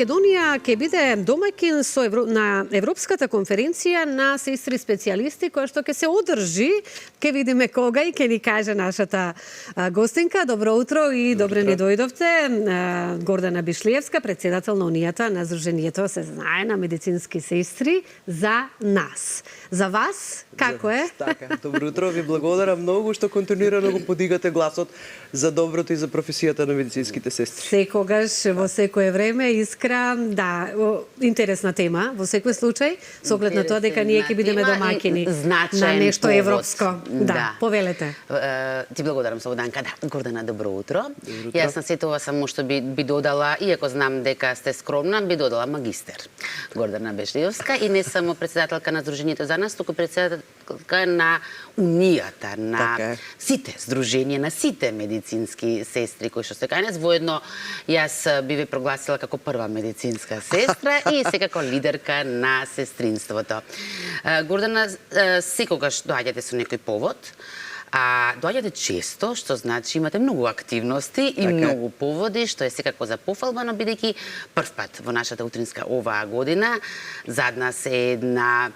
Македонија ќе биде домаќин на Европската конференција на сестри специјалисти, која што ќе се одржи, ќе видиме кога и ќе ни каже нашата гостинка. Добро утро и добре ни дојдовте. Гордана Бишлиевска, председател на Унијата на Сдруженијето се знае на медицински сестри за нас. За вас, како е? Така, добро утро, ви благодарам многу што континуирано го подигате гласот за доброто и за професијата на медицинските сестри. Секогаш, во секое време, искра, да, интересна тема, во секој случај, со оглед на тоа дека ние ќе бидеме домаќини на нешто европско. Да, повелете. Ти благодарам, Слободанка. Да, Гордана, добро утро. Јас на сето ова само што би додала, иако знам дека сте скромна, би додала магистер. Гордана Бишлиевска и не само председателка на Сдруженијето за нас, туку председателка на Унијата, на сите здруженија, на сите медицински сестри кои што се кај нас. Воедно јас би ве прогласила како прва медицинска сестра и секако лидерка на сестринството. Гордана, секогаш доаѓате со некој повод, а доаѓате често, што значи имате многу активности и многу поводи, што е секако за пофалба, но бидејќи прв пат во нашата утринска оваа година, зад нас е една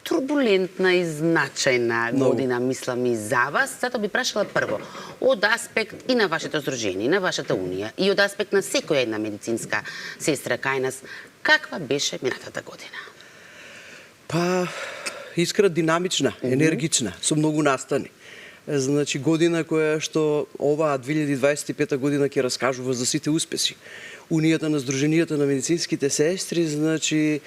турбулентна и значајна година, мислам и за вас. Затоа би прашала прво, од аспект и на вашето здружение, на вашата унија, и од аспект на секоја една медицинска сестра кај нас, каква беше минатата година? Па, искра динамична, енергична, со многу настани. Значи, година која што оваа 2025 година ќе раскажува за сите успеси. Унијата на Сдруженијата на медицинските сестри, значи,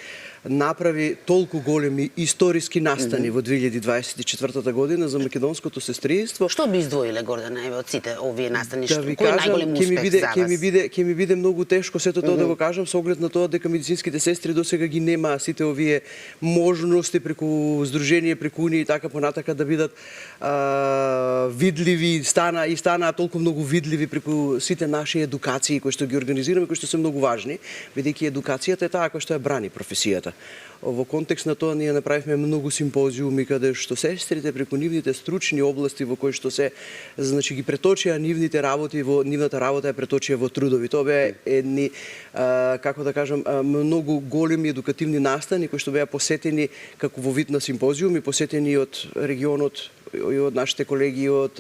направи толку големи историски настани во 2024 година за македонското сестринство. Што би издвоиле, Гордана, од сите овие настани? Кој е најголем успех за вас? Ќе ми биде многу тешко сето тоа да го кажам, со оглед на тоа дека медицинските сестри досега ги нема сите овие можности преку здружение, преку Унија и така понатака да бидат видливи, станаа толку многу видливи преку сите наши едукации кои што ги организираме, кои што се многу важни, бидејќи едукацијата е таа која што ја брани професијата. Во контекст на тоа ние направивме многу симпозиуми каде што сестрите преку нивните стручни области во кои што се, значи, ги преточија нивните работи, нивната работа ја преточија во трудови. Тоа беа едни, како да кажам, многу големи едукативни настани кои што беа посетени како во вид на симпозиуми, посетени од регионот и од нашите колеги од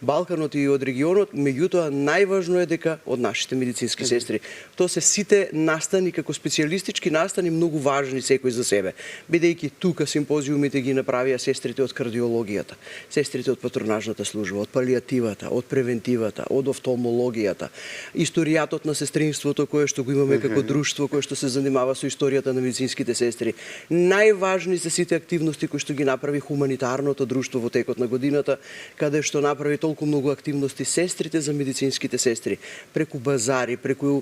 Балканот и од регионот, меѓутоа најважно е дека од нашите медицински сестри. Тоа се сите настани како специјалистички настани многу важни секој за себе, бидејќи тука симпозиумите ги направија сестрите од кардиологијата, сестрите од патронажната служба, од палијативата, од превентивата, од офталмологијата, историјатот на сестринството кое што го имаме како друштво кое што се занимава со историјата на медицинските сестри. Најважни се сите активности кои што ги направи хуманитарното друштво во текот на годината, каде што направи толку многу активности сестрите за медицинските сестри, преку базари, преку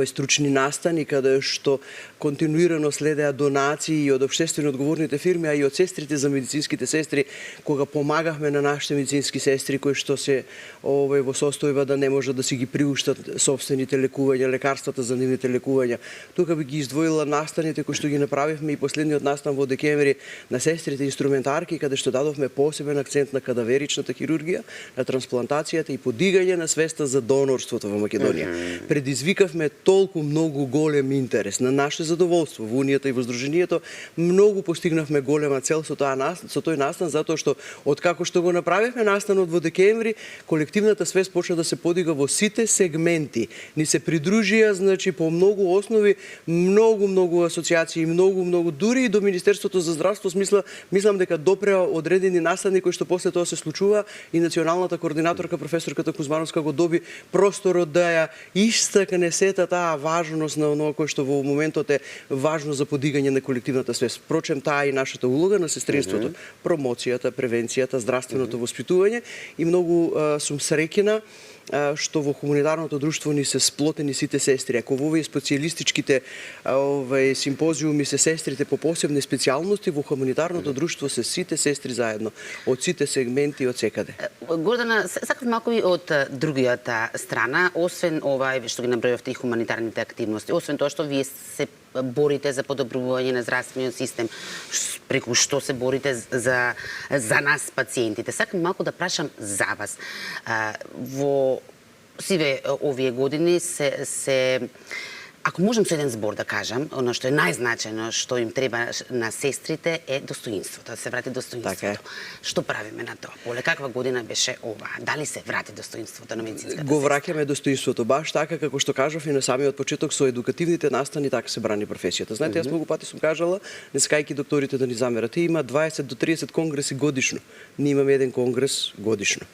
стручни настани, каде што континуирано следеа донации од општествено одговорните фирми, а и од сестрите за медицинските сестри, кога помагавме на нашите медицински сестри кои што се во состојба да не можат да си ги приуштат сопствените лекувања, лекарствата за нивните лекувања. Тука би ги издвоила настаните кои што ги направивме и последниот настан во декември на сестрите инструментарки, каде што дадовме посебен акцент на кадаверичната хирургија, на трансплантацијата и подигање на свеста за донорството во Македонија. Предизвикавме толку многу голем интерес на наше задоволство во Унијата и во Сдруженијето, многу постигнавме голема цел со тој настан, затоа што откако што го направивме настанот во декември, колективната свест почна да се подига во сите сегменти. Ни се придружија, значи, по многу основи, многу асоциации, многу дури и до Министерството за здравство, мислам дека допреа одредени настани кои што после тоа се случува и националната координаторка професорката Кузмановска го доби просторот да ја истакне сета таа важност на оноа кој што во моментот е важно за подигање на колективната свест. Впрочем, таа е и нашата улога на сестринството, промоцијата, превенцијата, здравственото воспитување и многу сум среќена што во хуманитарното друштво ни се сплотени сите сестри. Ако во овие специјалистичките симпозиуми се сестрите по посебни специјалности, во хуманитарното друштво се сите сестри заедно, од сите сегменти и од секаде. Гордана, сакав малку и од другијата страна, освен ова што ги набројавте и хуманитарните активности, освен тоа што вие се борите за подобрување на здравствениот систем, преку што се борите за нас пациентите. Сакам малку да прашам за вас. Во сиве овие години се Ако можам со еден збор да кажам, оно што е најзначајно што им треба на сестрите е достоинството, да се врати достоинството. Така е. Што правиме на тоа? Поле каква година беше ова? Дали се врати достоинството на медицинската Го сестра? враќаме достоинството, баш така како што кажав и на самиот почеток со едукативните настани, така се брани професијата. Знаете, јас многу пати сум кажала, не сакајќи докторите да ни замерат, има 20 до 30 конгреси годишно. Ние имаме еден конгрес годишно.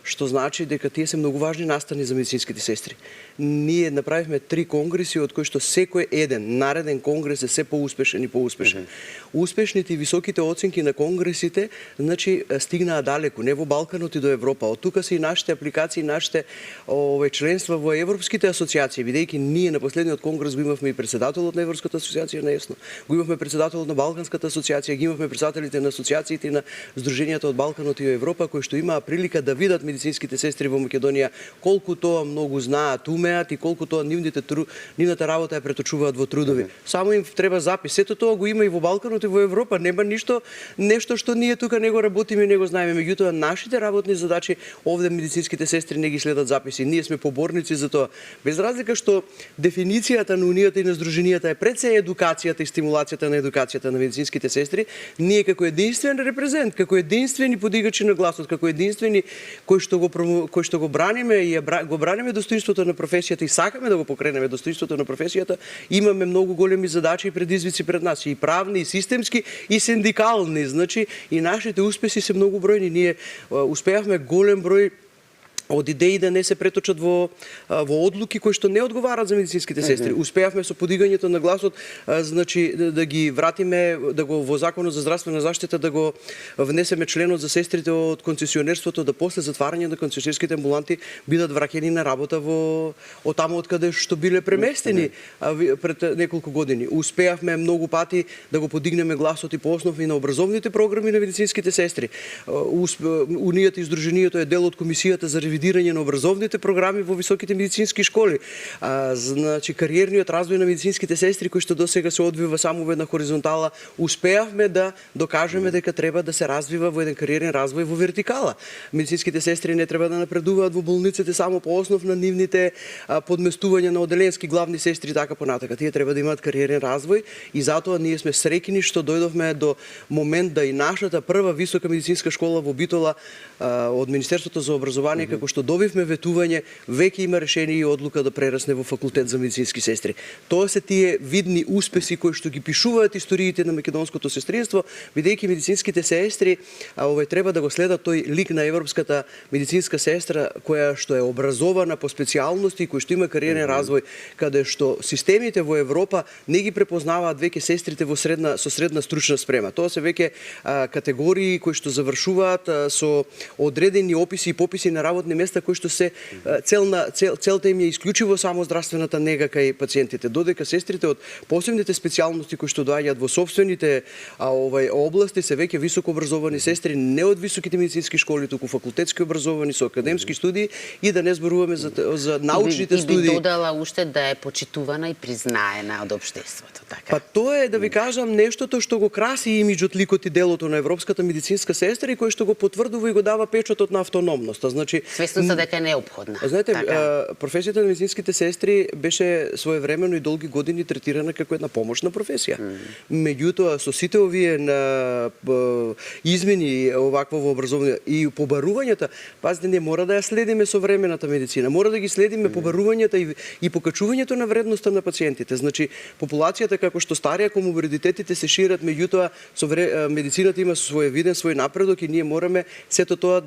Што значи дека тие се многу важни настани за медицинските сестри. Ние направивме 3 конгреси, од кои што секој еден нареден конгрес е се поуспешен и поуспешен. Успешните и високите оценки на конгресите, значи, стигнаа далеку, не во Балканот и до Европа. Од тука се и нашите апликации, нашите членства во европските асоциации, бидејќи ние на последниот конгрес го имавме и председателот на Европската асоциација најасно, го имавме председателот на Балканската асоциација, ги имавме председателите на асоциациите и на здруженијата од Балканот и Европа, кои што имаа прилика да видат медицинските сестри во Македонија колку тоа многу знаат, умеат и колку тоа нивната работа ја преточуваат во трудови. Само им треба запис. Сето тоа го има и во Балканот и во Европа. Нема нешто што ние тука не го работиме и не го знаеме. Меѓутоа нашите работни задачи овде медицинските сестри не ги следат записи. Ние сме поборници за тоа. Без разлика што дефиницијата на унијата и на здруженијата е пред се едукацијата и стимулацијата на едукацијата на медицинските сестри, ние како единствен репрезент, како единствени подигачи на гласот, како единствени кои што го браниме и го браниме достоинството на професијата и сакаме да го покренеме достоинството на професијата, имаме многу големи задачи и предизвици пред нас, и правни, и системски, и синдикални. Значи, и нашите успеси се многу бројни. Ние успеавме голем број од идеи да не се преточат во одлуки кои што не одговараат за медицинските сестри. Успеавме со подигањето на гласот, значи да ги вратиме, да го во Законот за здравствена заштита да го внесеме членот за сестрите од концесионерството, да после затварање на концесионерските амбуланти бидат враќени на работа од таму од каде што биле преместени пред неколку години. Успеавме многу пати да го подигнеме гласот и по основи на образовните програми на медицинските сестри. Унијата и здруженијето е дел од комисијата за ревидирање на образовните програми во високите медицински школи. Значи, кариерниот развој на медицинските сестри, кој што досега се одвива само во една хоризонтала, успеавме да докажеме дека треба да се развива во еден кариерен развој во вертикала. Медицинските сестри не треба да напредуваат во болниците само по основ на нивните подместувања на оделенски главни сестри и така понатака. Тие треба да имаат кариерен развој и затоа ние сме среќни што дојдовме до момент да и нашата прва висока медицинска школа во Битола од Министерството за образование, како што добивме ветување, веќе има решение и одлука да прерасне во факултет за медицински сестри. Тоа се тие видни успеси кои што ги пишуваат историите на македонското сестринство, бидејќи медицинските сестри треба да го следат тој лик на европската медицинска сестра која што е образована по специјалности и која што има кариерен развој, каде што системите во Европа не ги препознаваат веќе сестрите со средна стручна спрема. Тоа се веќе категории кои што завршуваат со одредени описи и пописи на работни места кои што се целта им е исклучиво само здравствената нега кај пациентите, додека сестрите од посебните специјалности кои што доаѓаат во собствените области се веќе високо образовани сестри, не од високите медицински школи, туку факултетски образовани со академски студии и да не зборуваме за научните студии. И би додала уште да е почитувана и признаена од општеството, така. Па тоа е да ви кажам нештото што го краси имиџот, ликот и делото на европската медицинска сестра и кој што го потврдува и го дава печатот на автономноста. Значи, свесноста дека е неопходна. Знаете, професијата на медицинските сестри беше своевремено и долги години третирана како една помошна професија. Меѓутоа, со сите овие измени овакво во образование и побарувањата, пазите, не мора да ја следиме современата медицина, мора да ги следиме побарувањата и покачувањето на вредноста на пациентите. Значи, популацијата како што старија, коморбидитетите се шират, меѓутоа медицината има свој напредок и ние мораме сето тоа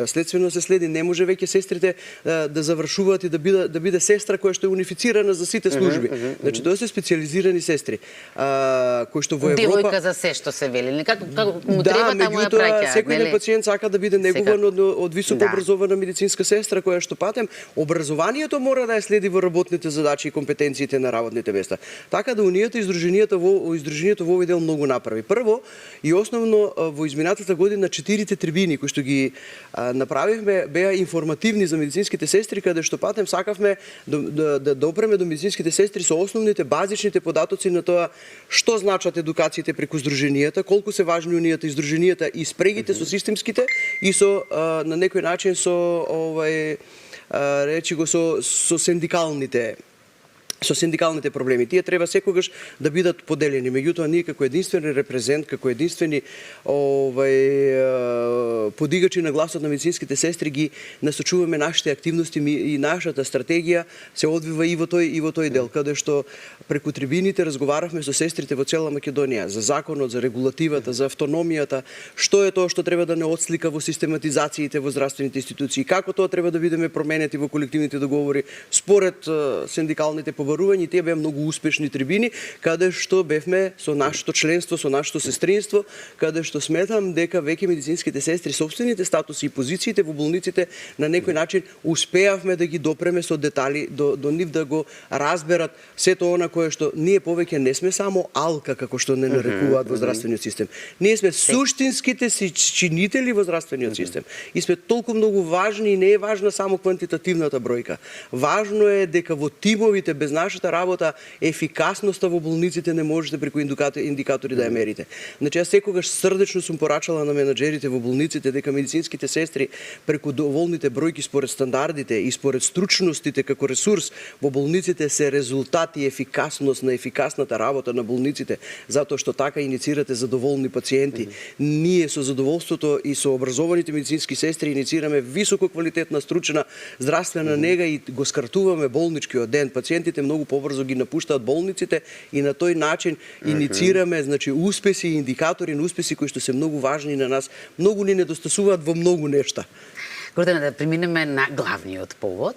следствено се следи. Не може веќе сестрите да завршуваат и да биде сестра која што е унифицирана за сите служби. Значи, тоа се специјализирани сестри. Кои што во Европа девојка за се што се вели, како му треба таму ја праќаат, секој пациент сака да биде негуван од високо образована медицинска сестра која што патем образованието мора да ја следи во работните задачи и компетенциите на работните места. Така да унијата и здруженијето во овој дел многу направи. Прво и основно во изминатата година 4 трибини кои што ги направивме беа информативни за медицинските сестри, каде што патем сакавме да опреме до медицинските сестри со основните базичните податоци на тоа што значат едукациите преку здруженијата, колку се важни унијата и здруженијата и спрегите со системските и со на некој начин со со синдикалните со синдикалните проблеми. Тие треба секогаш да бидат поделени. Меѓутоа, ние како единствен репрезент, како единствени подигачи на гласот на медицинските сестри ги насочуваме нашите активности и нашата стратегија се одвива и во тој дел, каде што преку трибините разговаравме со сестрите во цела Македонија за законот, за регулативата, за автономијата, што е тоа што треба да не отслика во систематизациите во здравствените институции, како тоа треба да бидеме променети во колективните договори според синдикалните побарувања. Тие беа многу успешни трибини, каде што бевме со нашето членство, со нашето сестринство, каде што сметам дека веќе медицинските сестри собствените статуси и позициите во болниците на некој начин успеавме да ги допреме со детали до нив, да го разберат сето она кое што ние повеќе не сме само алка, како што не нарекуваат во здравствениот систем. Ние сме суштинските си чинители во здравствениот систем. И сме толку многу важни, и не е важна само квантитативната бројка. Важно е дека во тимовите без нашата работа ефикасноста во болниците не можете преку индикатори да ја мерите. Значи, јас секогаш срдечно сум порачала на менаџерите во болниците дека медицинските сестри преку доволните бројки според стандардите и според стручностите како ресурс во болниците се резултат и ефикасност на ефикасната работа на болниците, затоа што така иницирате задоволни пациенти. Ние со задоволството и со образованите медицински сестри иницираме високо квалитетна стручна здравствена нега и го скратуваме болничкиот ден. Пациентите многу побрзо ги напуштаат болниците и на тој начин иницираме, значи, успеси и индикатори на успеси кои што се многу важни на нас, многу ни недостасуваат во многу нешта. Гордана, да преминеме на главниот повод.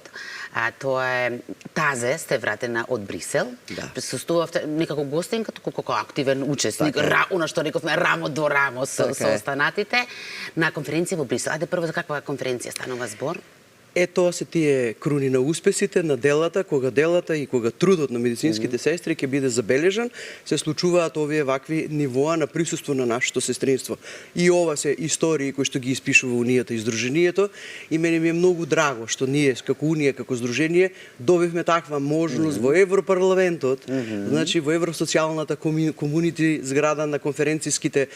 Тоа е тазе, сте вратена од Брисел. Да. Присуствувавте некако гостинка, туку како активен учесник, она што рековме рамо до рамо со останатите на конференција во Брисел. Ајде прво за каква конференција станува збор? Тоа се тие круни на успесите, на делата и кога трудот на медицинските сестри ќе биде забележан, се случуваат овие вакви нивоа на присуство на нашето сестринство. И ова се истории кои што ги испишува Унијата и Сдруженијето, и мене ми е многу драго што ние како Унија, како Сдружение добивме таква можност во Европарламентот, значи во Евросоцијалната комунити зграда на конференциските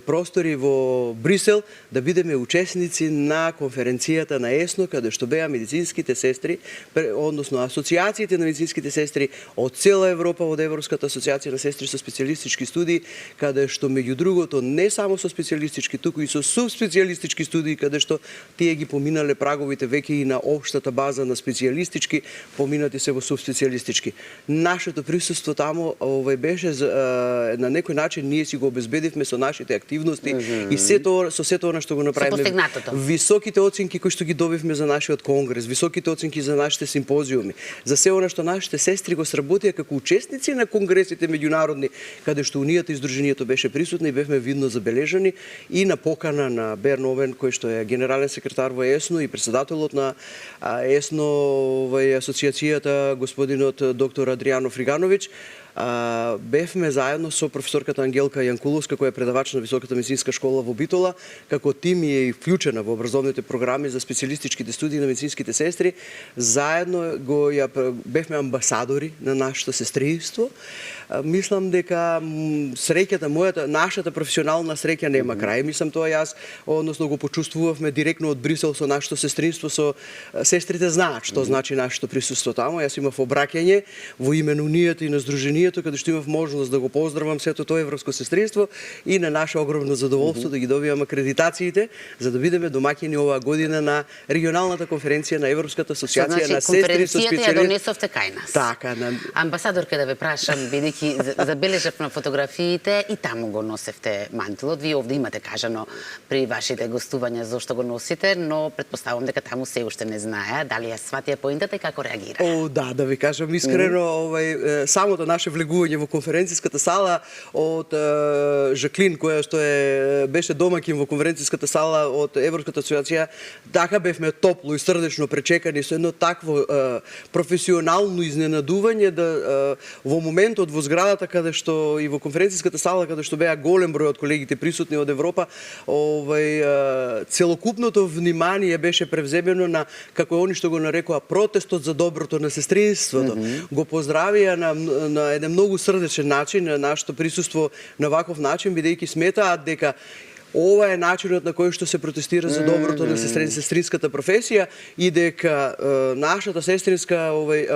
простори во Брисел, да бидеме учесници на конференцијата на ЕСНО, каде што беа медицинските сестри, односно асоциациите на медицинските сестри од цела Европа, од Европската асоциација на сестри со специјалистички студии, каде што меѓу другото не само со специјалистички, туку и со субспецијалистички студии, каде што тие ги поминале праговите веќе и на општата база на специјалистички, поминати се во субспецијалистички. Нашето присуство таму беше на некој начин ние си го обезбедивме со нашите активности и со сето она што го направиме. Високите оценки кои што ги добивме за нашиот конгрес, високите оценки за нашите симпозиуми, за се она што нашите сестри го сработија како учесници на конгресите меѓународни, каде што Унијата и Сдруженијето беше присутна и бевме видно забележани, и на покана на Берн Овен, кој што е генерален секретар во ЕСНО и председателот на ЕСНО во асоциацијата, господинот доктор Адријано Фригановиќ. Бевме заедно со професорката Ангелка Јанкуловска, која е предавач на Високата медицинска школа во Битола, како тим е и вклучена во образовните програми за специјалистичките студии на медицинските сестри. Заедно бевме амбасадори на нашето сестринство. Мислам дека среќата мојата, нашата професионална среќа нема крај. Мислам тоа јас, односно го почувствувавме директно од Брисел со нашето сестринство, со сестрите знаат што значи нашето присуство таму. Јас имав обраќање во име на Унијата и на Сдруженијето, каде што имав можност да го поздравам сето тоа европско сестринство и на наше огромно задоволство да ги добивам акредитациите за да бидеме домаќини оваа година на регионалната конференција на Европската асоциација на сестри со конференцијата ја донесовте кај нас. Така, амбасадорка, да ве прашам, бидејќи забележав на фотографиите и таму го носевте мантилот. Вие овде имате кажано при вашите гостувања зошто го носите, но претпоставувам дека таму се уште не знае. Дали ја сватија поинтата и како реагира? Да ви кажам искрено, самото наше влегување во конференциската сала од Жаклин, која што беше домаќин во конференциската сала од Европската асоциација, така бевме топло и срдечно пречекани со едно такво професионално изненадување да во моментот во зградата каде што и во конференциската сала каде што беа голем број од колегите присутни од Европа, целокупното внимание беше превземено на, како они што го нарекоа, протестот за доброто на сестринството. Го поздравија на еден многу срдечен начин на нашето присуство на ваков начин, бидејќи сметаат дека ова е начинот на кој што се протестира за доброто на сестринската професија и дека нашата сестринска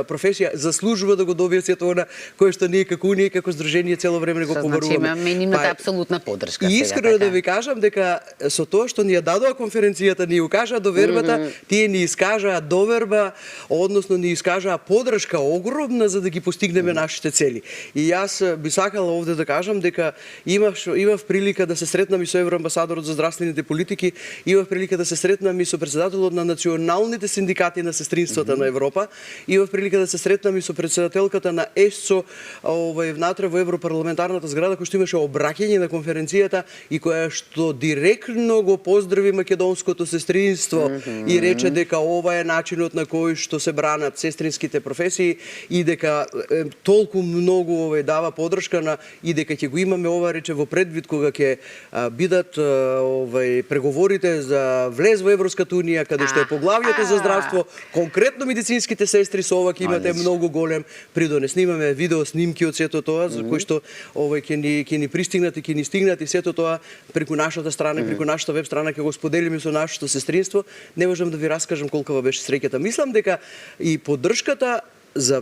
професија заслужува да го добие сето она кое што ние како Унија и како здружение цело време го побаруваме. Значи имате апсолутна подршка. И искрено така. да ви кажам дека со тоа што ни ја дадоа конференцијата, ни укажаа довербата, тие ни искажаа доверба, односно ни искажаа подршка огромна за да ги постигнеме нашите цели. И јас би сакала овде да кажам дека имав прилика да се сретнам и со евроамбасадорот за здравствените политики, имав прилика да се сретнам и со претседателот на националните синдикати на сестринството на Европа, имав прилика да се сретнам и со претседателката на ЕСЦО внатре во европарламентарната зграда, кој што имаше обраќање на конференцијата и која што директно го поздрави македонското сестринство и рече дека ова е начинот на кој што се бранат сестринските професии и дека толку многу дава подршка на и дека ќе го имаме ова рече во предвид кога ќе бидат преговорите за влез во Европската унија, каде што е поглавјето за здравство, конкретно медицинските сестри со ова ќе имате многу голем придонес. Снимаме видео снимки од сето тоа за кои што ќе ни пристигнат и ќе ни стигнат и сето тоа преку нашата страна, преку нашата веб страна ќе го споделиме со нашето сестринство. Не можам да ви раскажам колкава беше среќата. Мислам дека и поддршката за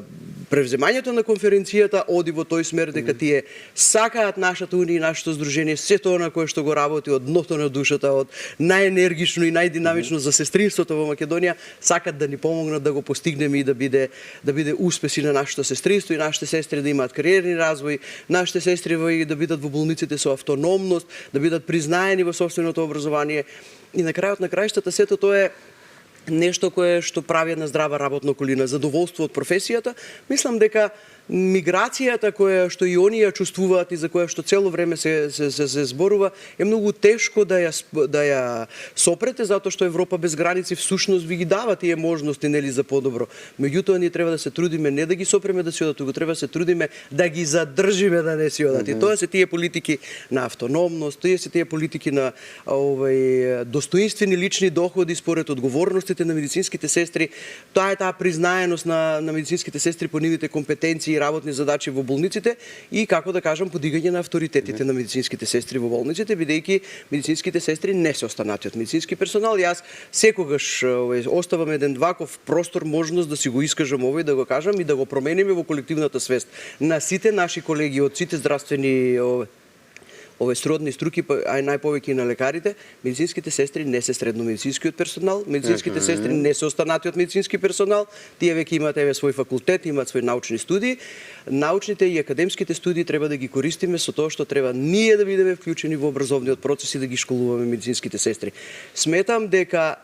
превземањето на конференцијата оди во тој смер дека тие сакаат нашата унија и нашето здружение сето она кое што го работи од дното на душата, од најенергично и најдинамично за сестринството во Македонија, сакат да ни помогнат да го постигнеме и да биде успеси на нашето сестринство и нашите сестри да имаат кариерни развој, нашите сестри да бидат во болниците со автономност, да бидат признаени во сопственото образование. И на крајот на крајштата сето тоа е нешто кое што прави една здрава работна околина, задоволство од професијата. Мислам дека миграцијата која што и оние ја чувствуваат и за која што цело време се зборува е многу тешко да ја сопрете затоа што Европа без граници всушност ви ги дава тие можности нели за подобро. Меѓутоа ние треба да се трудиме не да ги сопреме да си одат, туку треба да се трудиме да ги задржиме да не си одат. И тоа се тие политики на автономност, тие се тие политики на достоинствени лични доходи според одговорностите на медицинските сестри. Тоа е таа признаеност на медицинските сестри по нивните компетенции и работни задачи во болниците и како да кажам подигање на авторитетите на медицинските сестри во болниците, бидејќи медицинските сестри не се останати од медицински персонал. Јас секогаш оставам еден ваков простор, можност да си го искажам овој, да го кажам и да го промениме во колективната свест на сите наши колеги од сите здравствени сродни струки, а најповеќе и на лекарите. Медицинските сестри не се средно медицинскиот персонал, медицинските сестри не се останати од медицински персонал, тие веќе имаат свој факултет, имаат свои научни студии. Научните и академските студии треба да ги користиме со тоа што треба ние да бидеме вклучени во образовниот процес и да ги школуваме медицинските сестри. Сметам дека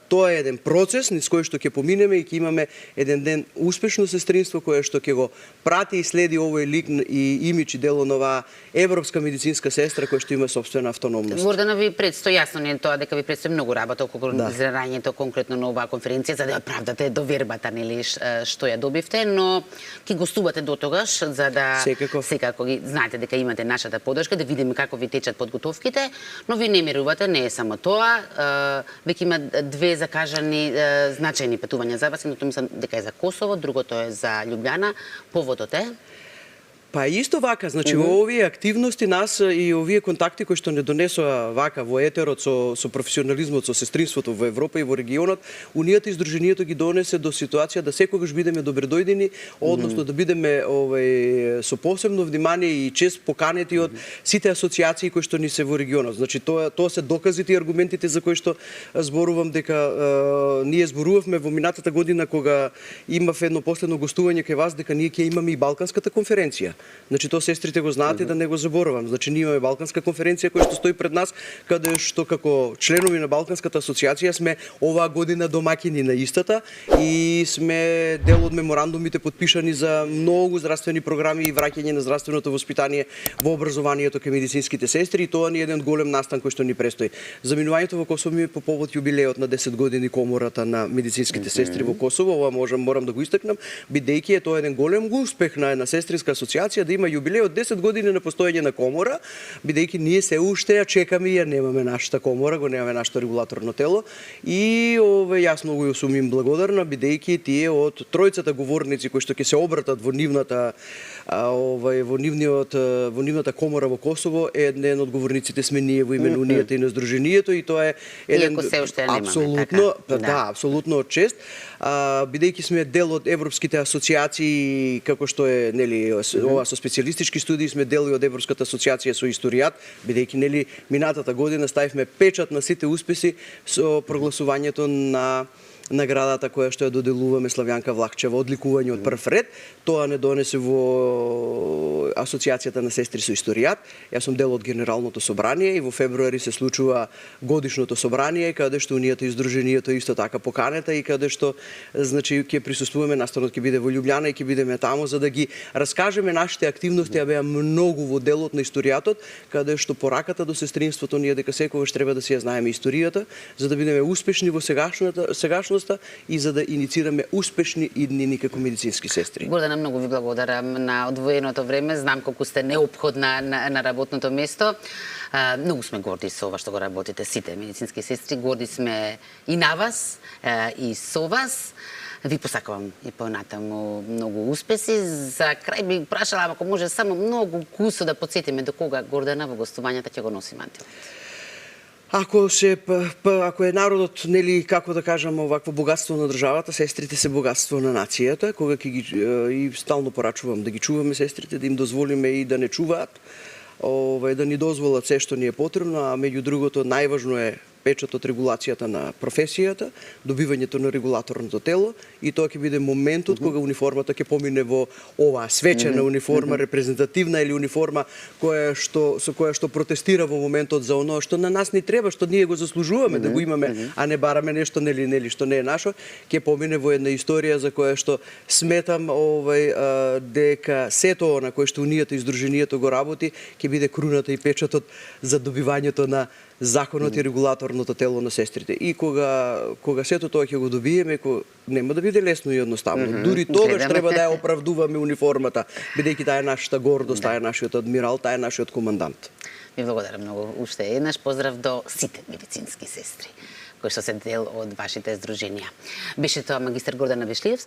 тоа е еден процес низ кој што ќе поминеме и ќе имаме еден ден успешно сестринство кое што ќе го прати и следи овој лик и имидж и дело на оваа европска медицинска сестра која што има собствена автономност. Гордана, ви предстои јасно не тоа дека ви предстои многу работа околу организирањето конкретно на оваа конференција за да ја правдате довербата нели што ја добивте, но ќе гостувате до тогаш за да секако ги знаете дека имате нашата поддршка, да видиме како ви течат подготовките, но ви не мирувате, не е само тоа, веќе има две закажани значајни патувања за вас, едното мислам дека е за Косово, другото е за Љубљана. Поводот е? Па исто вака, значи во овие активности нас и овие контакти кои што не донесоа вака во етерот со професионализмот, со сестринството во Европа и во регионот, Унијата и Сдруженијето ги донесе до ситуација да секогаш бидеме добредојдени, односно да бидеме со посебно внимание и чест поканети од сите асоциации кои што ни се во регионот. Значи тоа се доказите и аргументите за кои што зборувам дека ние зборувавме во минатата година кога имав едно последно гостување кај вас дека ние ќе имаме и Балканската конференција. Значи тоа сестрите го знаат и да не го заборавам. Значи ние имаме Балканска конференција која што стои пред нас, каде што како членови на Балканската асоциација сме оваа година домаќини на истата и сме дел од меморандумите подпишани за многу здравствени програми и враќање на здравственото воспитание во образованието кај медицинските сестри и тоа ни е еден голем настан кој што ни престои. Заминувањето во Косово ми е по повод јубилеот на 10 години комората на медицинските сестри во Косово. Ова морам да го истакнам, бидејќи е тоа еден голем успех на една сестринска асоциација ситуација да има јубилеј од 10 години на постоење на комора, бидејќи ние се уште ја чекаме и ја немаме нашата комора, го немаме нашето регулаторно тело и јас многу ја сум им благодарна бидејќи тие од тројцата говорници кои што ќе се обратат во нивната во нивната комора во Косово, еден од говорниците сме ние во име на Унијата и на Сдруженијето и тоа е еден Иако се уште немаме, апсолутно, така? да, апсолутно од чест. Бидејќи сме дел од европските асоциации, како што е нели ова со специјалистички студии, сме дел и од Европската асоциација со историјат, бидејќи нели минатата година ставивме печат на сите успеси со прогласувањето на наградата која што ја доделуваме Славјанка Влахчева, одликување од прв ред. Тоа не донесе во Асоциацијата на сестри со историјат. Јас сум дел од Генералното собрание и во февруари се случува годишното собрание, каде што Унијата и Сдруженијето исто така поканета и каде што значи ќе присуствуваме, настанот ќе биде во Љубљана и ќе бидеме таму за да ги раскажеме нашите активности, а беа многу во делот на историјатот, каде што пораката до сестринството ние дека секогаш треба да си ја знаеме историјата, за да бидеме успешни во сегашноста и за да иницираме успешни иднини како медицински сестри. Гордана, многу ви благодарам на одвоеното време. Знам колку сте неопходна на работното место. Многу сме горди со ова што го работите сите медицински сестри. Горди сме и на вас, и со вас. Ви посакувам и понатаму многу успеси. За крај би прашала, ако може само многу кусо да подсетиме до кога Гордана во гостувањата ќе го носи мантил. Ако е народот, нели, како да кажам, овакво богатство на државата, сестрите се богатство на нацијата, кога ќе ги и стално порачувам да ги чуваме сестрите, да им дозволиме и да не чуваат, да ни дозволат се што ни е потребно, а меѓу другото најважно е печатот регулацијата на професијата, добивањето на регулаторното тело и тоа ќе биде моментот кога униформата ќе помине во оваа свечена униформа, репрезентативна или униформа со која што протестира во моментот за оно што на нас ни треба, што ние го заслужуваме да го имаме, а не бараме нешто нели што не е нашо, ќе помине во една историја за која што сметам дека сето на кое што Унијата и Сдруженијето го работи ќе биде круната и печатот за добивањето на законот и регулаторното тело на сестрите. И кога сето тоа ќе го добиеме, нема да биде лесно и едноставно. Дури тогаш треба да ја оправдуваме униформата, бидејќи таа е нашата гордост, таа е нашиот адмирал, таа е нашиот командант. Ви благодарам многу. Уште еднаш поздрав до сите медицински сестри кои што се дел од вашите здруженија. Беше тоа магистер Гордана Вешлиевска.